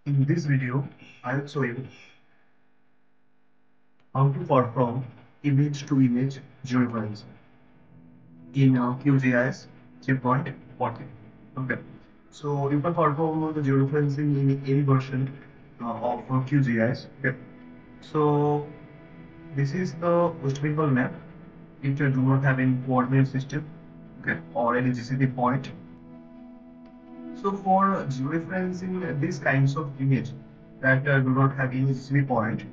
In this video, I will show you how to perform image to image georeferencing in QGIS 3.14. Okay, so you can perform the georeferencing in any version of QGIS. Okay, so this is the West Bengal map. If you do not have any coordinate system, okay, or any GCP point, so for georeferencing these kinds of image that do not have any GCP point,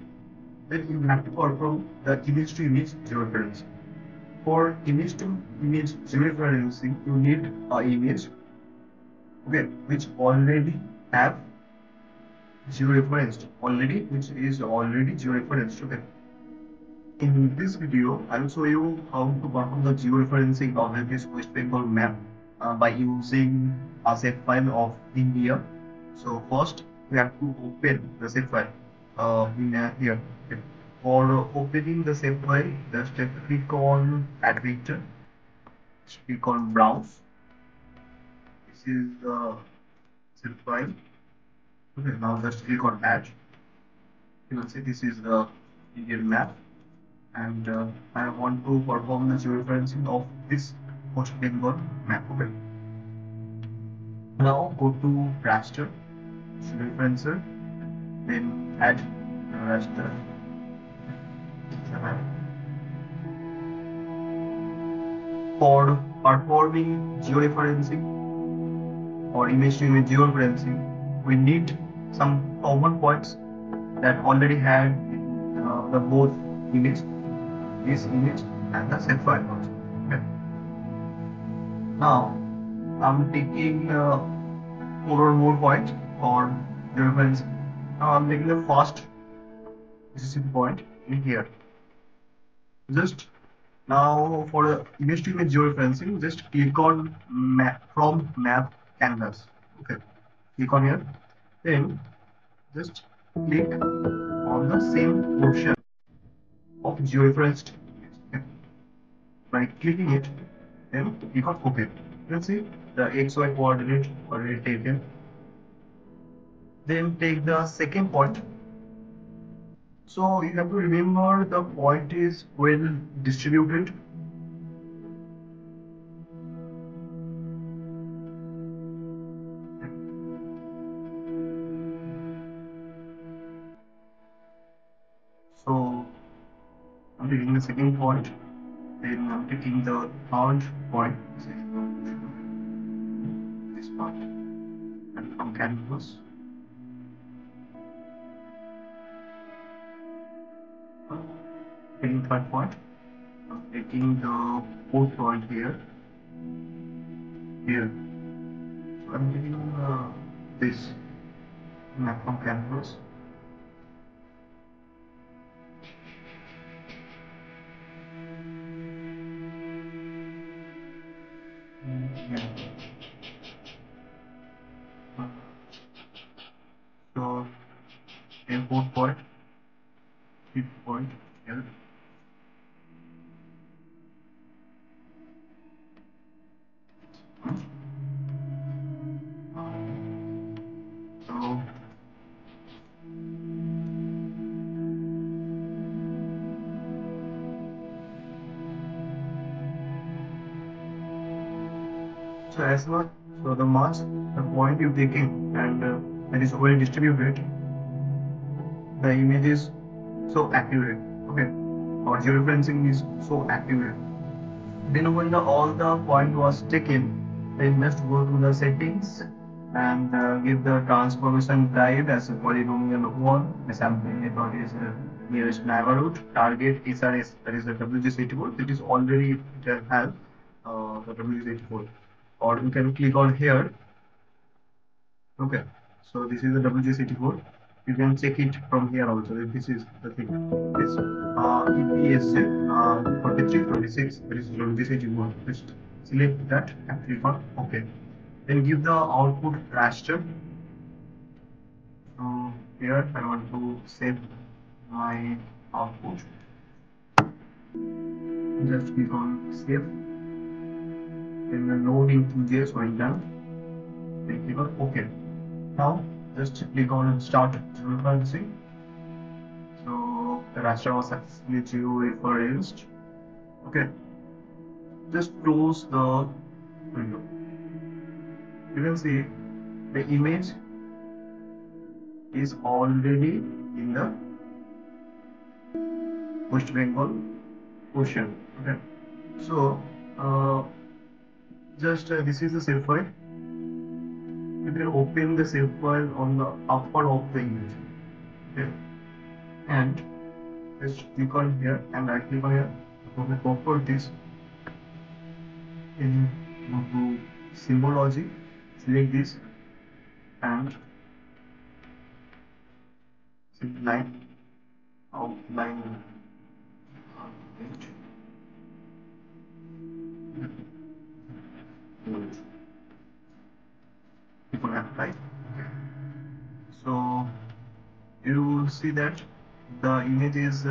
then you have to perform the image to image georeferencing. For image to image georeferencing, you need an image, okay, which already have georeferenced which is already georeferenced. Okay. In this video, I will show you how to perform the georeferencing of this West Bengal map by using a Shapefile of India. So first, we have to open the Shapefile in here. Okay. For opening the Shapefile, just click on Add Vector. Click on Browse. This is the Shapefile. Okay, now just click on Add. You will see this is the Indian map, and I want to perform the georeferencing of this West Bengal map. Okay. Now go to raster, georeferencer, then add raster. For performing georeferencing or image to image georeferencing, we need some common points that already had the both image, this image, and the set file also. Okay. Now I'm taking 4 or more points for georeferencing. Now I'm taking the first GCP point in here. Just now for the image to image georeferencing, just click on map from map canvas. Okay, click on here. Then just click on the same portion of georeferenced. Okay. By clicking it, then click on OK. You can see the XY coordinate already taken. Then take the second point. So you have to remember the point is well distributed. So I'm taking the second point, then I'm taking the third point, this part, and from canvas. Taking third point, I'm taking the fourth point here. So I'm taking this map from canvas. Yeah. So in fourth point, fifth point here. So as much, so the much the point you're taking and that is well distributed, the image is so accurate. Okay, or georeferencing is so accurate. Then when all the point was taken, then just go to the settings and give the transformation type as a polynomial 1. The sampling method is nearest neighborhood. Target SRS, that is the WGS84. It is already have the WGS84. Or you can click on here. Okay, so this is the WGS84. You can check it from here also. This is the thing. This EPSJ 4326, that is WGS84. Just select that and click on OK. Then give the output raster. Here I want to save my output. Just click on save. Then the load into JS went down. Then click on OK. Now just click on Start Georeferencing. So the raster was successfully geo-referenced. Okay, just close the window. You can see the image is already in the West Bengal ocean. Okay, so this is the save file. You can open the save file on the upper of the image. Okay, and just click on here and right click on here. Okay, go for this. In go to symbology, select this and line outline page. Before apply. So you will see that the image is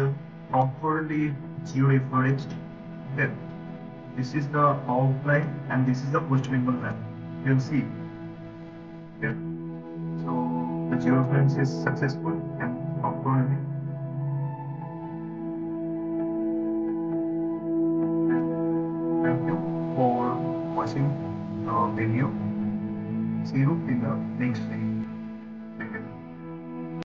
properly georeferenced. Okay. This is the outline and this is the West Bengal map. You will see. Okay. So the georeference is successful and properly. Thank you for watching the video. See you in the next video.